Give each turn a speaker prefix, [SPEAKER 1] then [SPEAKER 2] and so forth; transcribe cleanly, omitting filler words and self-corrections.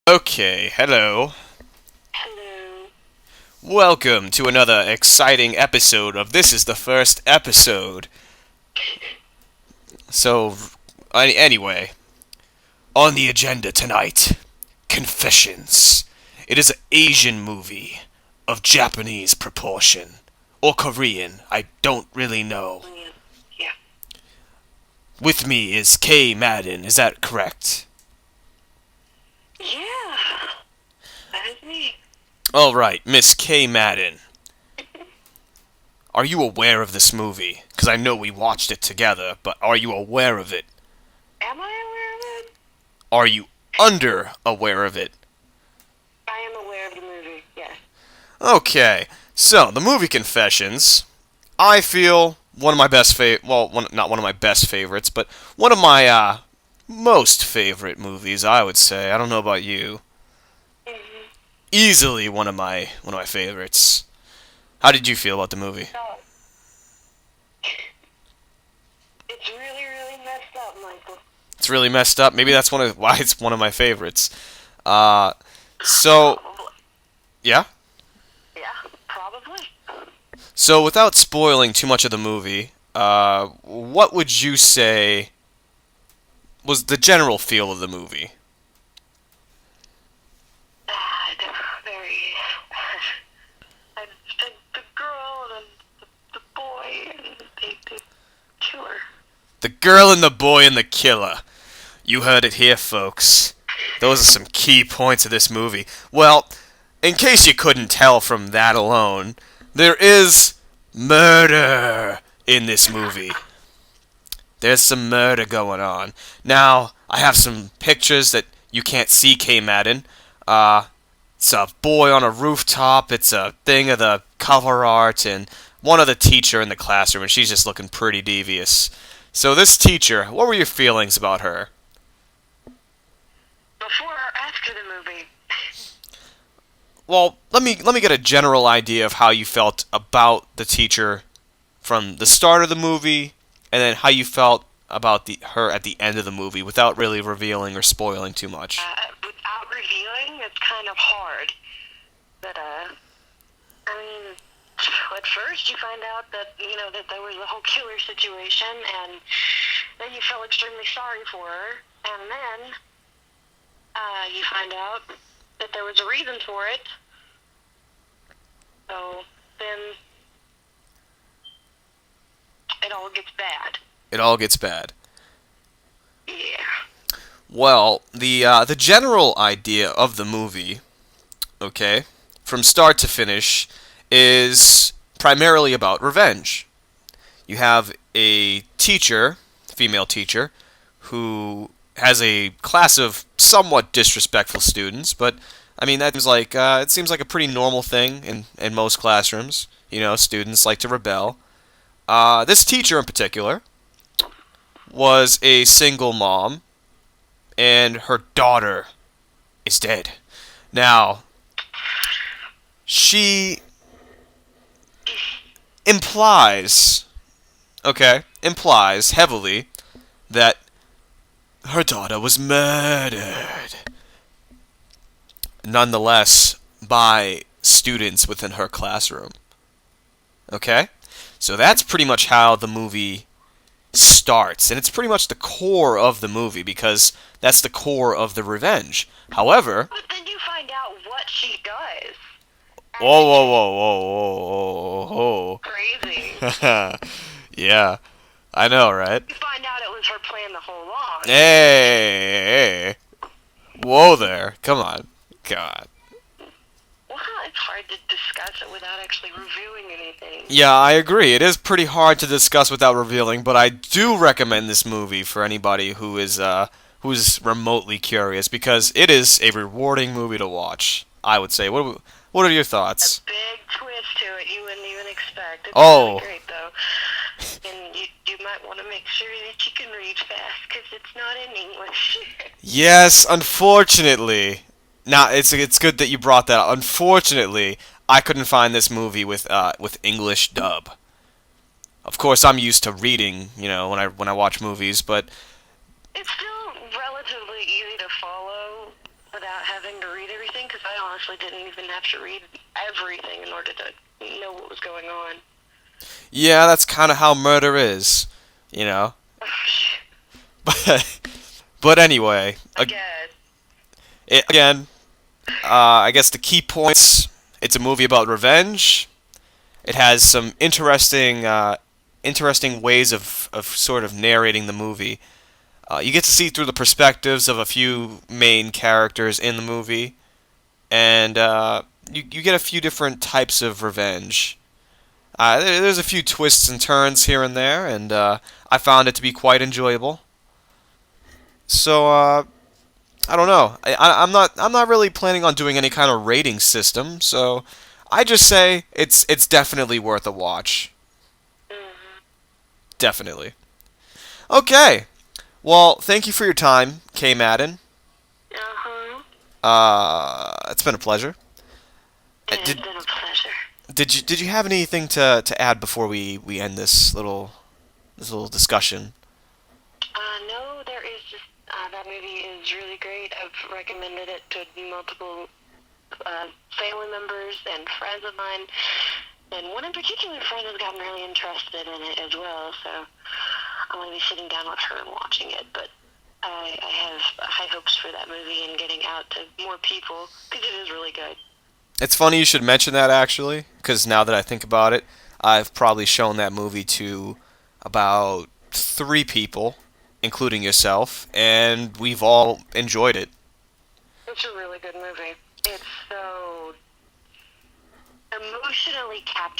[SPEAKER 1] Okay, hello.
[SPEAKER 2] Hello.
[SPEAKER 1] Welcome to another exciting episode of This is the First Episode. So, anyway, on the agenda tonight, Confessions. It is an Asian movie of Japanese proportion. Or Korean, I don't really know.
[SPEAKER 2] Yeah.
[SPEAKER 1] With me is Knmadden, is that correct?
[SPEAKER 2] Yeah. That is me.
[SPEAKER 1] Alright, Miss Knmadden. Are you aware of this movie? Because I know we watched it together, but are you aware of it?
[SPEAKER 2] Am I aware of it?
[SPEAKER 1] Are you under aware of it?
[SPEAKER 2] I am aware of the movie, yes.
[SPEAKER 1] Okay, so the movie Confessions, I feel one of my not one of my best favorites, but one of my most favorite movies, I would say. I don't know about you.
[SPEAKER 2] Mm-hmm.
[SPEAKER 1] Easily one of my favorites. How did you feel about the movie?
[SPEAKER 2] So, it's really, really messed up, Michael.
[SPEAKER 1] It's really messed up. Maybe that's why it's one of my favorites. Uh, so
[SPEAKER 2] Probably.
[SPEAKER 1] yeah.
[SPEAKER 2] Yeah, probably.
[SPEAKER 1] So without spoiling too much of the movie, what would you say was the general feel of the movie?
[SPEAKER 2] Very... the girl and the boy, and the killer.
[SPEAKER 1] The girl and the boy and the killer. You heard it here, folks. Those are some key points of this movie. Well, in case you couldn't tell from that alone, there is murder in this movie. There's some murder going on. Now, I have some pictures that you can't see, Knmadden. It's a boy on a rooftop. It's a thing of the cover art, and one of the teacher in the classroom, and she's just looking pretty devious. So this teacher, what were your feelings about her?
[SPEAKER 2] Before or after the movie?
[SPEAKER 1] Well, let me get a general idea of how you felt about the teacher from the start of the movie, and then how you felt about her at the end of the movie, without really revealing or spoiling too much.
[SPEAKER 2] Without revealing, it's kind of hard. But, I mean, at first you find out that, that there was a whole killer situation, and then you feel extremely sorry for her, and then, you find out that there was a reason for it. So, then, it all gets bad.
[SPEAKER 1] It all gets bad.
[SPEAKER 2] Yeah.
[SPEAKER 1] Well, the general idea of the movie, okay, from start to finish, is primarily about revenge. You have a teacher, female teacher, who has a class of somewhat disrespectful students, but I mean it seems like a pretty normal thing in most classrooms. Students like to rebel. This teacher in particular was a single mom, and her daughter is dead. Now, she implies heavily that her daughter was murdered. Nonetheless, by students within her classroom. Okay? So that's pretty much how the movie starts, and it's pretty much the core of the movie, because that's the core of the revenge. However,
[SPEAKER 2] But then you find out what she does.
[SPEAKER 1] whoa, whoa, whoa, whoa, whoa,
[SPEAKER 2] Crazy.
[SPEAKER 1] whoa. Yeah, I know, right?
[SPEAKER 2] You find out it was her plan the whole long.
[SPEAKER 1] Hey, whoa there. Come on. God.
[SPEAKER 2] Well, it's hard to discuss it without actually reviewing anything.
[SPEAKER 1] Yeah, I agree. It is pretty hard to discuss without revealing, but I do recommend this movie for anybody who's remotely curious, because it is a rewarding movie to watch, I would say. What are your
[SPEAKER 2] A
[SPEAKER 1] thoughts?
[SPEAKER 2] big twist to it you wouldn't even expect. It's
[SPEAKER 1] Oh.
[SPEAKER 2] really great, though. And you might want to make sure that you can read fast, because it's not in English.
[SPEAKER 1] Yes, unfortunately. Now, it's good that you brought that up. Unfortunately, I couldn't find this movie with English dub. Of course, I'm used to reading, when I watch movies, but
[SPEAKER 2] It's still relatively easy to follow without having having to read everything, because I honestly didn't even have to read everything in order to know what was going on.
[SPEAKER 1] Yeah, that's kind of how murder is, you know. But anyway,
[SPEAKER 2] I guess.
[SPEAKER 1] again, I guess the key points. It's a movie about revenge. It has some interesting ways of sort of narrating the movie. You get to see through the perspectives of a few main characters in the movie, and you get a few different types of revenge. There's a few twists and turns here and there, and I found it to be quite enjoyable. So I don't know. I'm not really planning on doing any kind of rating system. So I just say it's definitely worth a watch.
[SPEAKER 2] Mm-hmm.
[SPEAKER 1] Definitely. Okay. Well, thank you for your time, Knmadden.
[SPEAKER 2] Uh-huh.
[SPEAKER 1] It's been a pleasure.
[SPEAKER 2] It has
[SPEAKER 1] Did
[SPEAKER 2] been a pleasure.
[SPEAKER 1] did you have anything to add before we end this little discussion?
[SPEAKER 2] No, there is just, that movie is really great. I've recommended it to multiple family members and friends of mine, and one in particular friend has gotten really interested in it as well, so I'm going to be sitting down with her and watching it, but I have high hopes for that movie and getting out to more people, because it is really good.
[SPEAKER 1] It's funny you should mention that actually, because now that I think about it, I've probably shown that movie to about 3 people, including yourself, and we've all enjoyed it.
[SPEAKER 2] It's a really good movie. It's so emotionally captured.